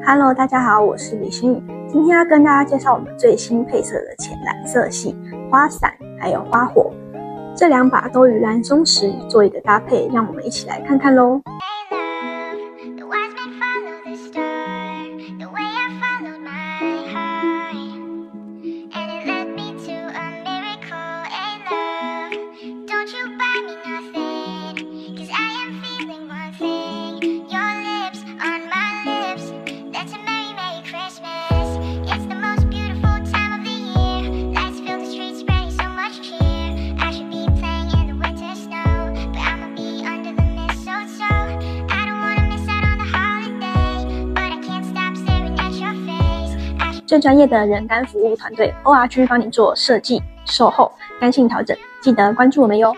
Hello， 大家好，我是李欣宇，今天要跟大家介绍我们最新配色的浅蓝色系花伞还有花火，这两把都与蓝松石做一个搭配，让我们一起来看看咯。最专业的人干服务团队 ORG 帮你做设计、售后、干性调整，记得关注我们哟。